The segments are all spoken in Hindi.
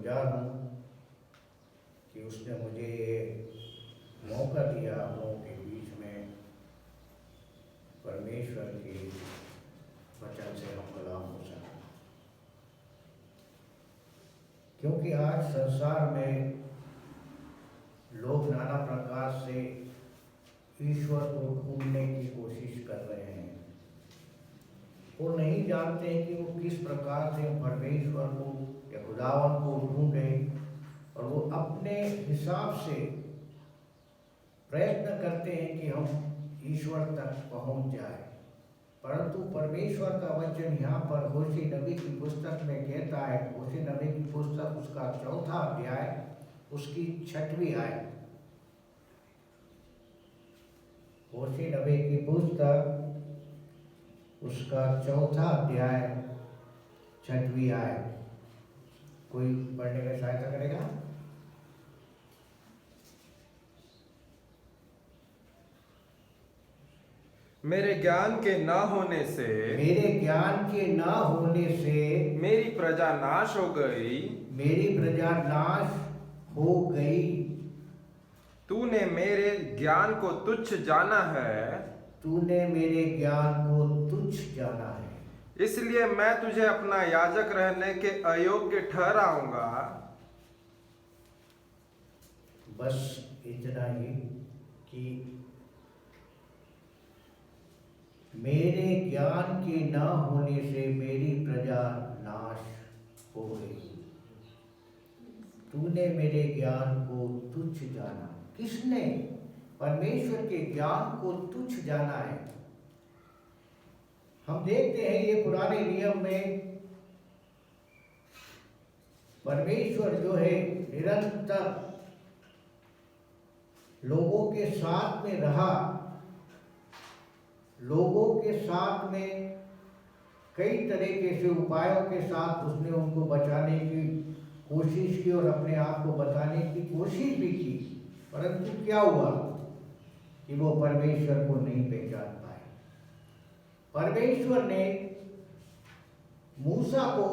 शुक्रगुजार हूँ कि उसने मुझे ये मौका दिया आप लोगों के बीच में परमेश्वर के वचन से हम गुलाम हो सकें। क्योंकि आज संसार में लोग नाना प्रकार से ईश्वर को ढूंढने की कोशिश कर रहे हैं। वो नहीं जानते हैं कि वो किस प्रकार से परमेश्वर को या खुदावन को ढूंढें, और वो अपने हिसाब से प्रयत्न करते हैं कि हम ईश्वर तक पहुंच जाए। परंतु परमेश्वर का वचन यहाँ पर होशे नबी की पुस्तक में कहता है, होशे नबी की पुस्तक उसका 4था अध्याय उसकी 6वीं आयत। होशे नबी की पुस्तक उसका 4था अध्याय 6वीं आयत। कोई पढ़ने में सहायता करेगा? मेरे ज्ञान के न होने से मेरी प्रजा नाश हो गई। तूने मेरे ज्ञान को तुच्छ जाना है। इसलिए मैं तुझे अपना याजक रहने के अयोग्य ठहराऊंगा। बस इतना ही कि मेरे ज्ञान के न होने से मेरी प्रजा नाश हो गई। तूने मेरे ज्ञान को तुच्छ जाना। किसने परमेश्वर के ज्ञान को तुच्छ जाना है? हम देखते हैं ये पुराने नियम में परमेश्वर जो है निरंतर लोगों के साथ में रहा, लोगों के साथ में कई तरीके से उपायों के साथ उसने उनको बचाने की कोशिश की और अपने आप को बताने की कोशिश भी की। परंतु क्या हुआ कि वो परमेश्वर को नहीं पहचान पाए। परमेश्वर ने मूसा को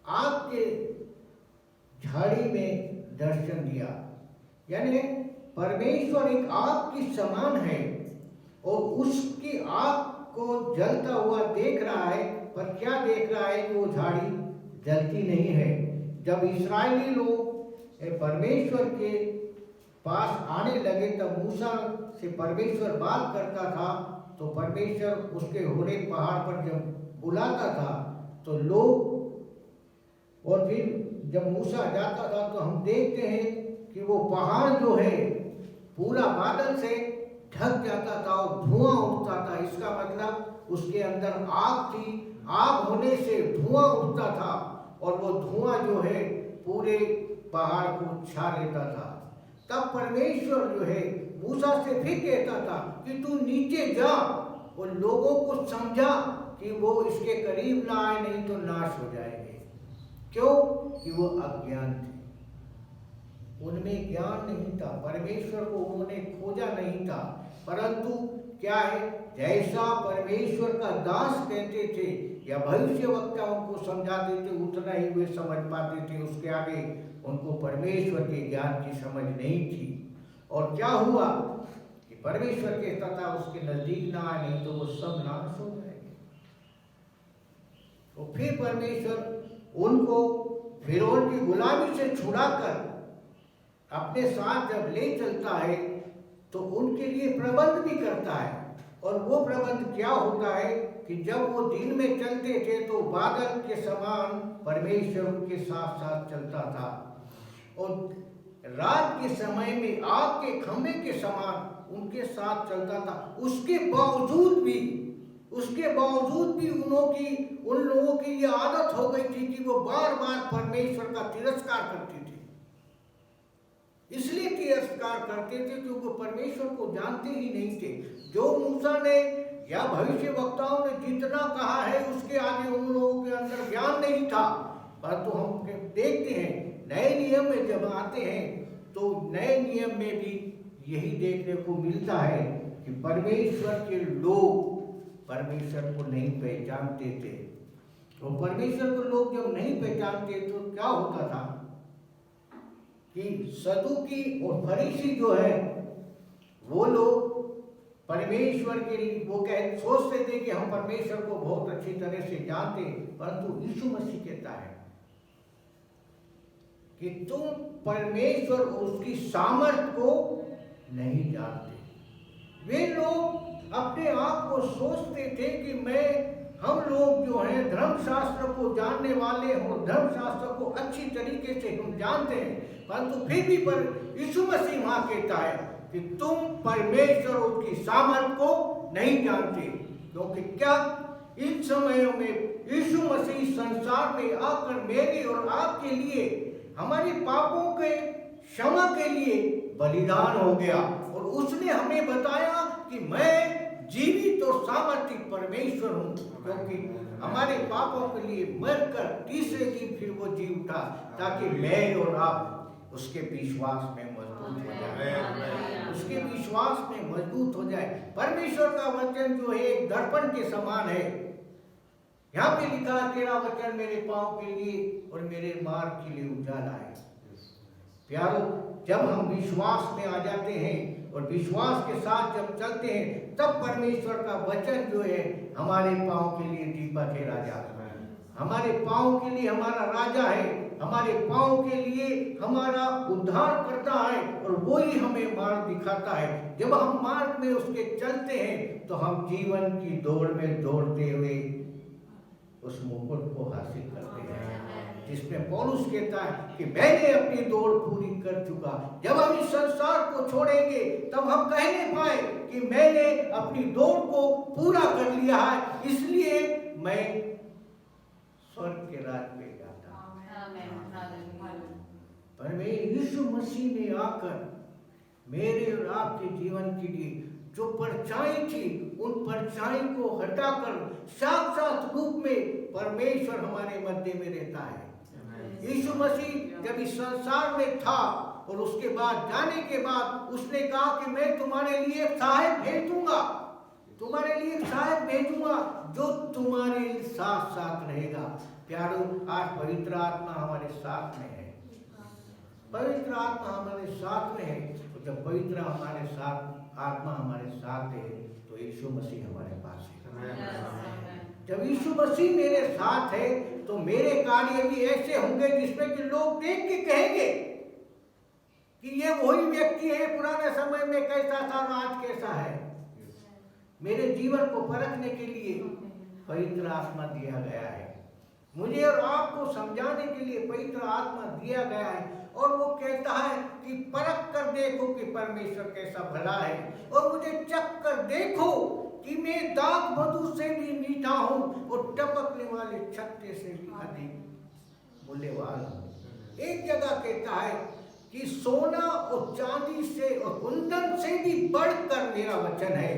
आग के झाड़ी में दर्शन दिया। यानी परमेश्वर एक आग की समान है और उसकी आग को जलता हुआ देख रहा है, पर क्या देख रहा है कि वो झाड़ी जलती नहीं है। जब इस्राएली लोग परमेश्वर के पास आने लगे तब मूसा से परमेश्वर बात करता था, तो परमेश्वर उसके होरे पहाड़ पर जब बुलाता था तो लोग, और फिर जब मूसा जाता था तो हम देखते हैं कि वो पहाड़ जो है पूरा बादल से ढक जाता था और धुआं उठता था। इसका मतलब उसके अंदर आग थी, आग होने से धुआं उठता था और वो धुआं जो है पूरे पहाड़ को छा लेता था। तब परमेश्वर जो है मूसा से फिर कहता था कि तू नीचे जा और लोगों को समझा कि वो इसके करीब ना आए, नहीं तो नाश हो जाएंगे। क्यों? कि वो अज्ञान थे, उनमें ज्ञान नहीं था, परमेश्वर को उन्होंने खोजा नहीं था। परंतु क्या है, जैसा परमेश्वर का दास कहते थे या भविष्यवक्ता उनको समझाते थे उतना ही वे समझ पाते थे। उसके आगे उनको परमेश्वर के ज्ञान की समझ नहीं थी। और क्या हुआ कि परमेश्वर कहता था उसके नजदीक ना आए, नहीं तो वो सब नाश हो जाएंगे। तो फिर परमेश्वर उनको फिरौन की गुलामी से छुड़ाकर अपने साथ जब ले चलता है तो उनके लिए प्रबंध भी करता है। और वो प्रबंध क्या होता है कि जब वो दिन में चलते थे तो बादल के समान परमेश्वर उनके साथ साथ चलता था, और रात के समय में आग के खंभे के समान उनके साथ चलता था। उसके बावजूद भी उन लोगों की ये आदत हो गई थी कि वो बार बार परमेश्वर का तिरस्कार करते थे। इसलिए तिरस्कार करते थे क्योंकि परमेश्वर को जानते ही नहीं थे। जो मूसा ने या भविष्य वक्ताओं ने जितना कहा है उसके आगे उन लोगों के अंदर ज्ञान नहीं था। परंतु हम देखते हैं नए नियम में जब आते हैं तो नए नियम में भी यही देखने को मिलता है कि परमेश्वर के लोग परमेश्वर को नहीं पहचानते थे। तो परमेश्वर को लोग जब नहीं पहचानते तो क्या होता था कि सदूकी और फरीसी जो है वो लोग परमेश्वर के लिए वो सोचते थे कि हम परमेश्वर को बहुत अच्छी तरह से जानते, परंतु यीशु मसीह कहता है कि तुम परमेश्वर और उसकी सामर्थ को नहीं जानते। वे लोग अपने आप को सोचते थे कि हम लोग जो हैं धर्मशास्त्र को जानने वाले हो, धर्मशास्त्र को अच्छी तरीके से हम जानते हैं, परंतु फिर भी पर यीशु मसीह वहां कहता है कि तुम परमेश्वर और उसकी सामर्थ को नहीं जानते। क्योंकि क्या इन समयों में यीशु मसीह संसार में आकर मेरे और आपके लिए हमारे पापों के क्षमा के लिए बलिदान हो गया और उसने हमें बताया कि मैं जीवित और सामर्थ्य परमेश्वर हूँ, क्योंकि हमारे पापों के लिए मरकर तीसरे दिन फिर वो जी उठा ताकि मैं और आप उसके विश्वास में मजबूत हो जाए, उसके विश्वास में मजबूत हो जाए। परमेश्वर का वचन जो है एक दर्पण के समान है। यहाँ पे लिखा है तेरा वचन मेरे पांव के लिए और मेरे मार्ग के लिए उजाला है। प्यारो, जब हम विश्वास में आ जाते हैं और विश्वास के साथ जब चलते हैं तब परमेश्वर का वचन जो है हमारे पांव के लिए दीपक है, राजा हमारे पांव के लिए हमारा राजा है, हमारे पांव के लिए हमारा उद्धार करता है और वो ही हमें मार्ग दिखाता है। जब हम मार्ग में उसके चलते हैं तो हम जीवन की दौड़ में दौड़ते हुए उस मुकुट को हासिल करते हैं, जिसमें पौलुस कहता है कि मैंने अपनी दौड़ पूरी कर चुका। जब हम इस संसार को छोड़ेंगे तब हम कह नहीं पाए कि मैंने अपनी दौड़ को पूरा कर लिया है, इसलिए मैं स्वर्ग के राज में जाता हूं। पर मैं यीशु मसीह में आकर मेरे और आपके जीवन के लिए जो परछाई थी उन परछाई को हटाकर साक्षात रूप में परमेश्वर हमारे मध्य में रहता है। यीशु मसीह जब इस संसार में था और उसके बाद जाने के बाद उसने कहा कि मैं तुम्हारे लिए एक सहायक भेज दूंगा, तुम्हारे लिए एक सहायक भेजूंगा जो तुम्हारे साथ साथ रहेगा। प्यारो, आज पवित्र आत्मा हमारे साथ में है, पवित्र आत्मा हमारे साथ में है। तो जब पवित्र हमारे साथ आत्मा हमारे साथ है तो यीशु मसीह हमारे पास है। जब यीशु मसीह मेरे साथ है तो मेरे कार्य भी ऐसे होंगे जिसमें कि लोग देख के कहेंगे कि ये वही व्यक्ति है, पुराने समय में कैसा था और आज कैसा है। मेरे जीवन को परखने के लिए पवित्र आत्मा दिया गया है, मुझे और आपको समझाने के लिए पवित्र आत्मा दिया गया है। और वो कहता है कि परख कर देखो कि परमेश्वर कैसा भला है, और मुझे चख कर देखो कि मैं दाख मधु से भी मीठा हूँ और टपकने वाले छत्ते से भी अधिक मूल्यवान हूँ। एक जगह कहता है कि सोना और चांदी से और कुंदन से भी बढ़कर मेरा वचन है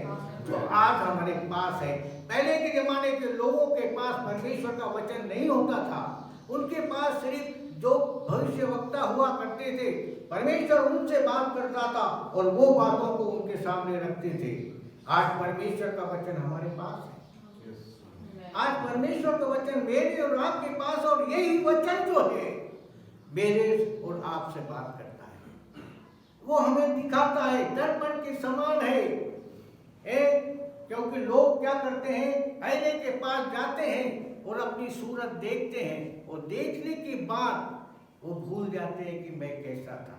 जो आज हमारे पास है। पहले के जमाने के लोगों के पास परमेश्वर का वचन नहीं होता था, उनके पास सिर्फ जो भविष्यवक्ता हुआ करते थे, परमेश्वर उनसे बात करता था और वो बातों को उनके सामने रखते थे। आज परमेश्वर का वचन हमारे पास है, आज परमेश्वर का वचन मेरे और आपके पास, और यही वचन जो है मेरे और आपसे बात करता है, वो हमें दिखाता है, दर्पण के समान है। क्योंकि लोग क्या करते हैं, आईने के पास जाते हैं और अपनी सूरत देखते हैं और देखने के बाद वो भूल जाते हैं कि मैं कैसा था।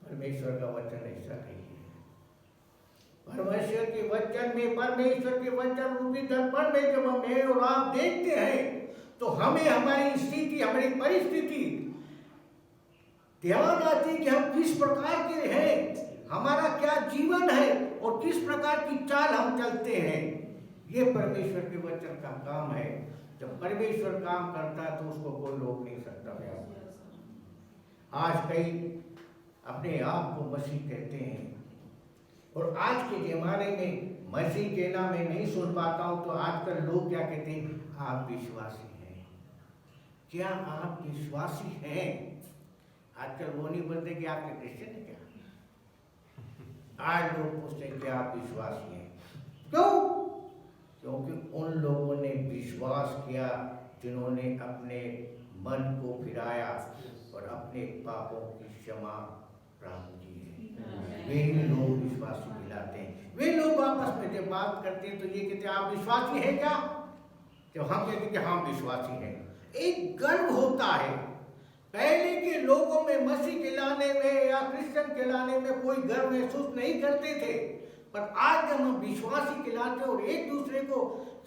परमेश्वर का वचन ऐसा नहीं है। परमेश्वर के वचन में, परमेश्वर के वचन रूपी दर्पण में जब हम और आप देखते हैं तो हमें हमारी स्थिति, हमारी परिस्थिति ध्यान आती है कि हम किस प्रकार के हैं, हमारा क्या जीवन है और किस प्रकार की चाल हम चलते हैं। ये परमेश्वर के वचन का काम है। जब परमेश्वर काम करता है तो उसको कोई रोक नहीं सकता। आज कई अपने आप को मसीह कहते हैं और आज के जमाने में मसीह कहना मैं नहीं सुन पाता हूं, तो आजकल लोग क्या कहते हैं, आप विश्वासी हैं। क्या आप विश्वासी हैं? आजकल वो नहीं बोलते कि आप क्रिश्चियन है क्या, आज लोग पूछते हैं कि आप विश्वासी हैं। क्यों? क्योंकि उन लोगों ने विश्वास किया जिन्होंने अपने मन को फिराया और अपने पापों की क्षमा प्राप्त की है। वे ही लोग विश्वासी कहलाते हैं। वे लोग आपस में जब बात करते हैं तो ये कहते हैं आप विश्वासी हैं क्या? जब हम कहते हैं कि हम विश्वासी हैं, एक गर्व होता है। पहले के लोगों में मसीह कहलाने में या क्रिश्चियन कहलाने में कोई गर्व महसूस नहीं करते थे, पर आज जब हम विश्वासी कहलाते और एक दूसरे को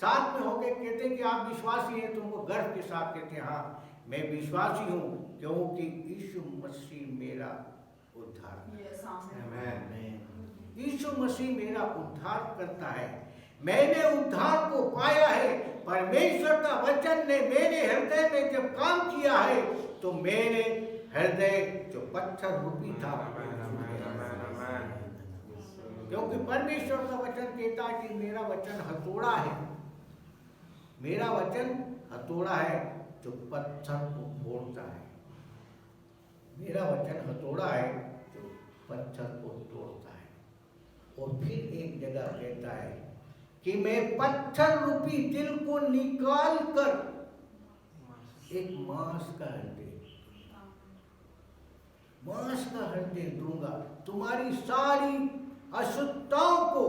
साथ में होकर कहते हैं कि आप विश्वासी हैं, तो उनको गर्व के साथ कहते हैं हाँ मैं विश्वासी हूँ, क्योंकि यीशु मसीह मेरा उद्धार यीशु मसीह मेरा उद्धार करता है। मैंने उद्धार को पाया है। परमेश्वर का वचन ने मेरे हृदय में जब काम किया है तो मेरे हृदय जो पत्थर रूपी था, क्योंकि परमेश्वर का वचन कहता है कि मेरा वचन हथौड़ा है, मेरा वचन हथौड़ा है जो पत्थर को फोड़ता है। मेरा वचन हथौड़ा है जो पत्थर को तोड़ता है। और फिर एक जगह कहता है कि मैं पत्थर रूपी दिल को निकाल कर एक मांस का हृदय दूंगा। तुम्हारी सारी अशुद्धताओं को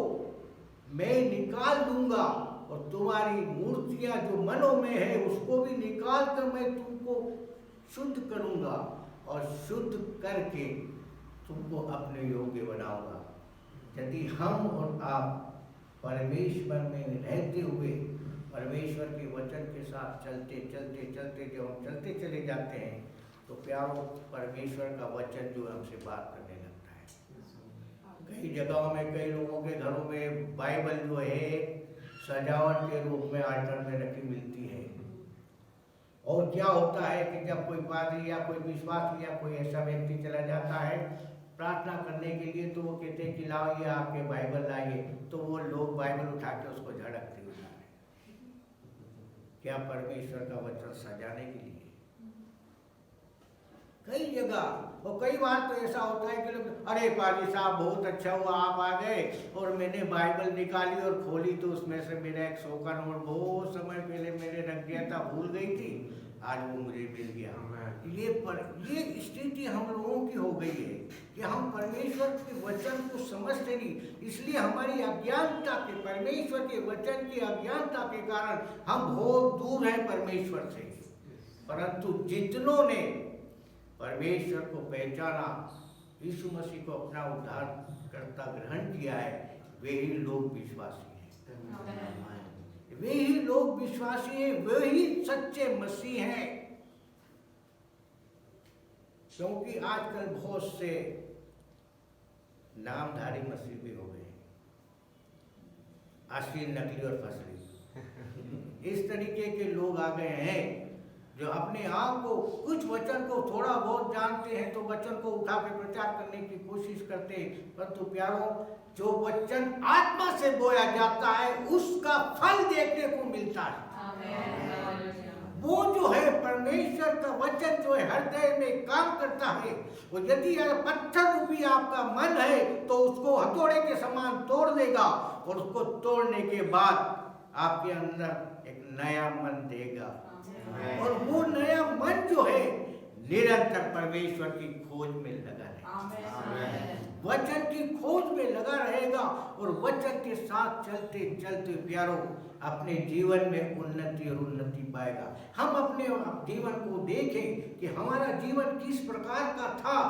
मैं निकाल दूंगा और तुम्हारी मूर्तियां जो मनों में है उसको भी निकाल कर मैं तुमको शुद्ध करूंगा और शुद्ध करके तुमको अपने योग्य बनाऊंगा। यदि हम और आप परमेश्वर में रहते हुए परमेश्वर के वचन के साथ चलते जब हम चलते चले जाते हैं तो प्यारो परमेश्वर का वचन जो हमसे बात करने लगता है। कई जगहों में कई लोगों के घरों में बाइबल जो है सजावट के रूप में आर्डर में रखी मिलती है। और क्या होता है कि जब कोई पादरी या कोई विश्वासी या कोई ऐसा व्यक्ति चला जाता है प्रार्थना करने के लिए, तो वो कहते हैं कि लाओ ये आपके बाइबल लाइए, तो वो लोग बाइबल उठा के उसको झड़कते हुए जा रहे। क्या परमेश्वर का वचन सजाने के लिए? कई जगह और कई बार तो ऐसा होता है कि लोग अरे पादरी साहब बहुत अच्छा हुआ आप आ गए और मैंने बाइबल निकाली और खोली तो उसमें से मेरा 100 का नोट बहुत समय पहले मैंने रख दिया था, भूल गई थी, आज वो मुझे मिल गया। ये स्थिति हम लोगों की हो गई है कि हम परमेश्वर के वचन को समझते नहीं, इसलिए हमारी अज्ञानता के परमेश्वर के वचन की अज्ञानता के कारण हम बहुत दूर हैं परमेश्वर से। परंतु जितनों ने परमेश्वर को पहचाना, यीशु मसीह को अपना उद्धार करता ग्रहण किया है, वे ही लोग विश्वासी हैं। वे ही लोग विश्वासी हैं, वे ही सच्चे मसीह हैं। क्योंकि आजकल बहुत से नामधारी मसीह भी हो गए, असली नकली और फसली इस तरीके के लोग आ गए हैं जो अपने आप को कुछ वचन को थोड़ा बहुत जानते हैं तो वचन को उठा के प्रचार करने की कोशिश करते हैं। परंतु प्यारों, जो वचन आत्मा से बोया जाता है उसका फल देखने को मिलता है। वो जो है परमेश्वर का वचन जो है हृदय में काम करता है। और यदि पत्थर रूपी आपका मन है तो उसको हथौड़े के समान तोड़ देगा और उसको तोड़ने के बाद आपके अंदर एक नया मन देगा। और वो नया मन जो है निरंतर परमेश्वर की खोज में लगा रहेगा, वचन की खोज में लगा रहेगा और वचन के साथ चलते चलते प्यारों अपने जीवन में उन्नति पाएगा। हम अपने जीवन को देखें कि हमारा जीवन किस प्रकार का था,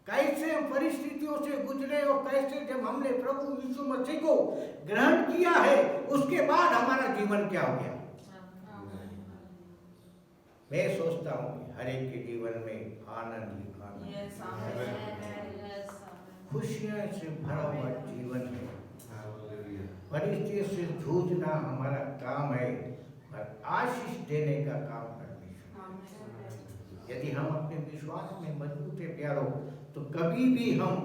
कैसे परिस्थितियों से गुजरे और कैसे जब हमने प्रभु यीशु मसीह को ग्रहण किया है उसके बाद हमारा जीवन क्या हो गया। मैं सोचता हूँ कि हर एक के जीवन में आनंद ही खुशियों से भरा हुआ जीवन है। परिस्थितियों से जूझना हमारा काम है और आशीष देने का काम परमेश्वर। यदि हम अपने विश्वास में मजबूत है प्यारो तो कभी भी हम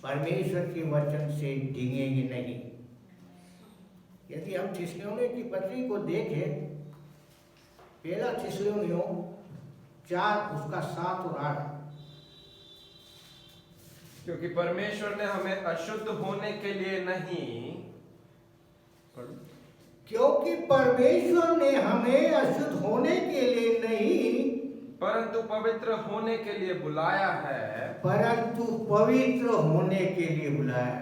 परमेश्वर के वचन से डिगेंगे नहीं। यदि हम थिस्सलुनीके की पत्री को देखें, पहला थिस्सलुनीके 4 उसका 7 और 8, क्योंकि परमेश्वर ने हमें अशुद्ध होने के लिए नहीं क्योंकि परमेश्वर ने हमें अशुद्ध होने के लिए नहीं, परंतु पवित्र होने के लिए बुलाया है। परंतु पवित्र होने के लिए बुलाया।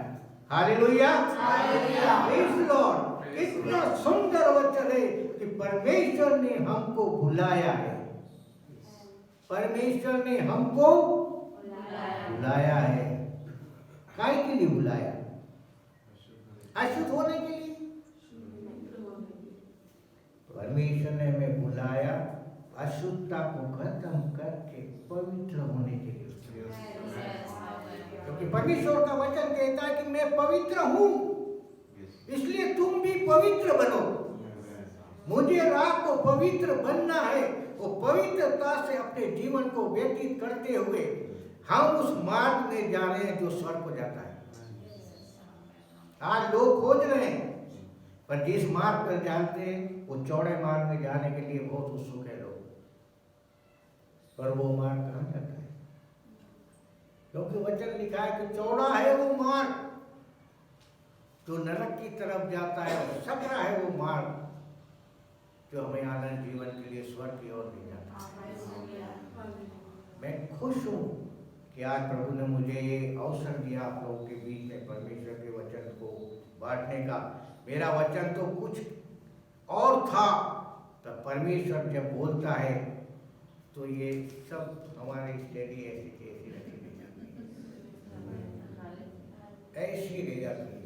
Hallelujah, praise Lord. इतना सुंदर वचन है कि परमेश्वर ने हमको बुलाया है। परमेश्वर ने हमको बुलाया है। काय के लिए बुलाया? अशुद्ध होने के लिए। परमेश्वर ने हमें बुलाया अशुद्धता को खत्म करके पवित्र होने के लिए। क्योंकि परमेश्वर का वचन कहता है कि मैं पवित्र हूं, इसलिए तुम भी पवित्र बनो। मुझे रात को पवित्र बनना है। वो पवित्रता से अपने जीवन को व्यतीत करते हुए हम उस मार्ग में जा रहे हैं जो स्वर्ग को जाता है। आज लोग खोज रहे हैं, पर जिस मार्ग पर जाते हैं वो चौड़े मार्ग में जाने के लिए बहुत उत्सुक है लोग, पर वो मार्ग कहाँ जाता है? क्योंकि वचन लिखा है कि चौड़ा है वो मार्ग जो नरक की तरफ जाता है, और सकरा है वो मार्ग जो हमें आनंद जीवन के लिए स्वर्ग की ओर ले जाता है। मैं खुश हूँ कि आज प्रभु ने मुझे ये अवसर दिया आप लोगों के बीच में परमेश्वर के वचन को बांटने का। मेरा वचन तो कुछ और था, तो परमेश्वर जब बोलता है तो ये सब हमारी स्टडी ऐसी रखी नहीं जाती, ऐसी रह जाती है।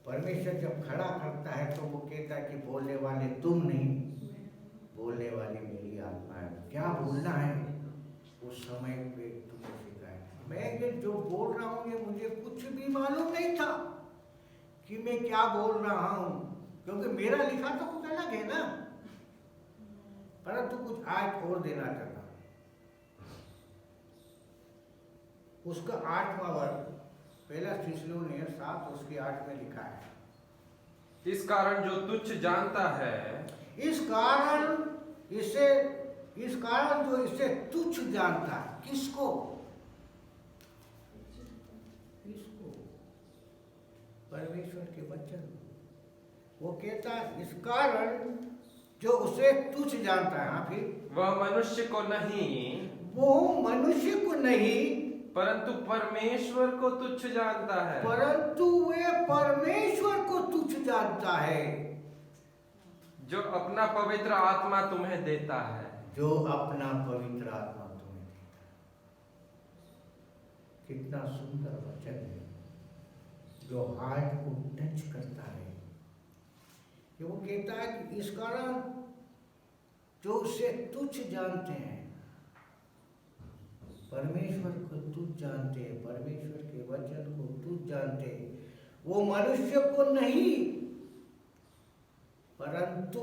परमेश्वर जब खड़ा करता है तो वो कहता है कि बोलने वाले तुम नहीं, बोलने वाली मेरी आत्मा है। क्या बोलना है उस समय पे तुम्हें सिखाया। मैं ये जो बोल रहा हूँ ये मुझे कुछ भी मालूम नहीं था कि मैं क्या बोल रहा हूँ, क्योंकि मेरा लिखा तो कुछ अलग है ना, परंतु कुछ आज और देना चाहता हूँ। उसका 8वां वर्ष पहला थिस्सलुनीय 7 उसके 8 में लिखा है, इस कारण जो तुच्छ जानता है, इस कारण जो इसे तुच्छ जानता है। किसको? परमेश्वर के वचन। वो कहता है इस कारण जो उसे तुच्छ जानता है। फिर वह मनुष्य को नहीं, वो मनुष्य को नहीं, परंतु परमेश्वर को तुच्छ जानता है। परंतु वे परमेश्वर को तुच्छ जानता है जो अपना पवित्र आत्मा तुम्हें देता है। जो अपना पवित्र आत्मा तुम्हें देता है। कितना सुंदर वचन है जो हार्ट को टच करता है। कि वो कहता है कि इस कारण जो उसे तुच्छ जानते हैं, परमेश्वर को तुच्छ जानते हैं, परमेश्वर के वचन को तुच्छ जानते हैं, वो मनुष्य को नहीं, परंतु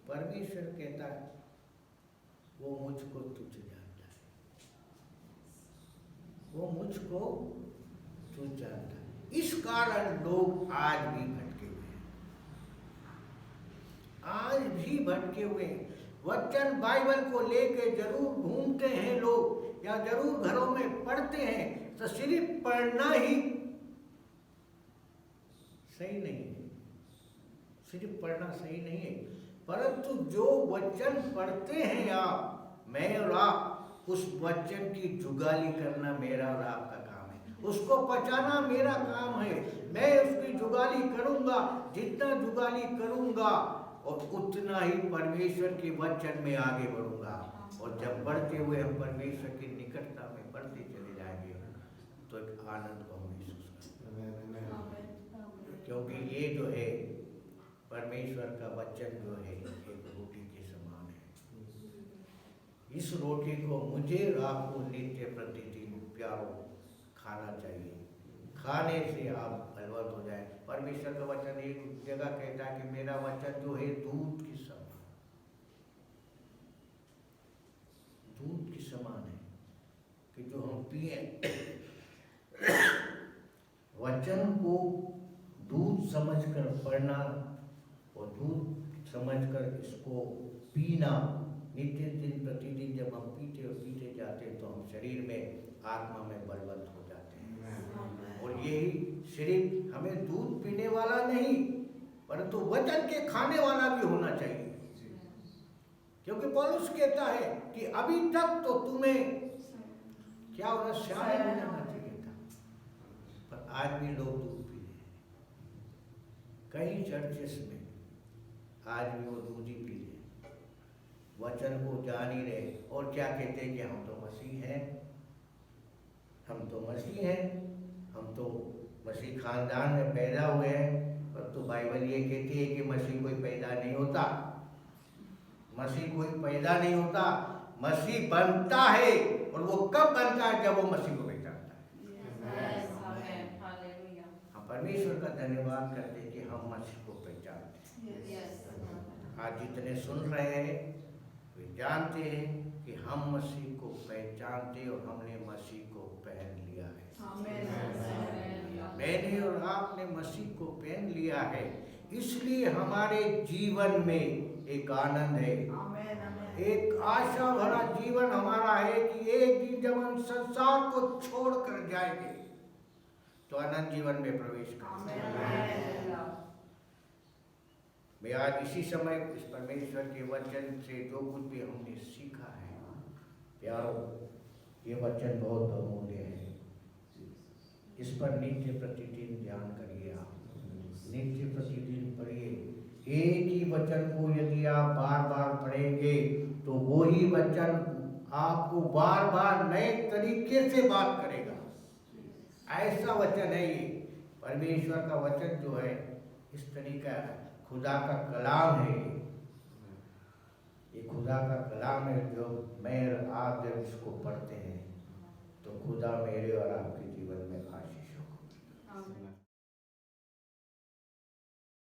परमेश्वर कहता है वो मुझको तुच्छ जानता है, वो मुझको तुच्छ जानता है। इस कारण लोग आज भी भटके हुए हैं, आज भी भटके हुए हैं। वचन बाइबल को लेके जरूर घूमते हैं लोग, या जरूर घरों में पढ़ते हैं, तो सिर्फ पढ़ना ही सही नहीं है, सिर्फ पढ़ना सही नहीं है, परंतु जो वचन पढ़ते हैं या मैं और आप, उस वचन की जुगाली करना मेरा और आपका काम है, उसको पचाना मेरा काम है। मैं उसकी जुगाली करूंगा, जितना जुगाली करूंगा और उतना ही परमेश्वर के वचन में आगे बढ़ूंगा। और जब बढ़ते हुए हम परमेश्वर की निकटता में बढ़ते चले जाएंगे तो एक आनंद को हम महसूस करेंगे, क्योंकि ये जो है परमेश्वर का वचन जो है एक रोटी के समान है। इस रोटी को मुझे और आपको नित्य प्रतिदिन प्यारो खाना चाहिए, खाने से आप बलवंत हो जाए। परमेश्वर का वचन एक जगह कहता है कि मेरा वचन जो है दूध के समान, दूध के समान है कि जो हम पिए। वचन को दूध समझकर पढ़ना और दूध समझकर इसको पीना, नित्य दिन प्रतिदिन जब हम पीते और पीते जाते हैं तो हम शरीर में, आत्मा में बलवंत हो जाते हैं। और यही सिर्फ हमें दूध पीने वाला नहीं, परंतु वचन के खाने वाला भी होना चाहिए। क्योंकि पौलुस कहता है कि अभी तक तो तुम्हें क्या होना, श्याम हो जाना चाहिए था, पर आज भी लोग दूध पी रहे हैं। कई चर्चेस में आज भी वो दूध ही पी रहे हैं, वचन को जान ही रहे, और क्या कहते हैं कि हम तो मसीह हैं, हम तो मसीह हैं, हम तो मसीह खानदान में पैदा हुए हैं। पर तो बाइबल ये कहती है कि मसीह कोई पैदा नहीं होता, मसीह कोई पैदा नहीं होता, मसीह बनता है। और वो कब बनता है? जब वो मसीह को पहचानता है। हम परमेश्वर का धन्यवाद करते हैं कि हम मसीह को पहचानते हैं। आज जितने सुन रहे हैं वे जानते हैं कि हम मसीह को पहचानते और हमने मसीह को पहन लिया है। मैंने और आपने मसीह को पहन लिया है, इसलिए हमारे जीवन में एक आनंद है, एक आशा भरा जीवन हमारा है कि एक दिन जब हम संसार को छोड़ कर जाएंगे तो अनंत जीवन में प्रवेश करेंगे। मैं आज इसी समय इस परमेश्वर के वचन से जो कुछ भी हमने सीखा है, प्यारो, ये वचन बहुत बहुमूल्य है। इस पर नित्य प्रतिदिन ध्यान करिए, आप नित्य प्रतिदिन पढ़िए। एक ही वचन को यदि आप बार बार पढ़ेंगे तो वो ही वचन आपको बार बार नए तरीके से बात करेगा। ऐसा वचन है ये परमेश्वर का वचन जो है, इस तरीका खुदा का कलाम है। ये खुदा का कलाम है जो मैं और आप जब इसको पढ़ते हैं तो खुदा मेरे और आपके जीवन में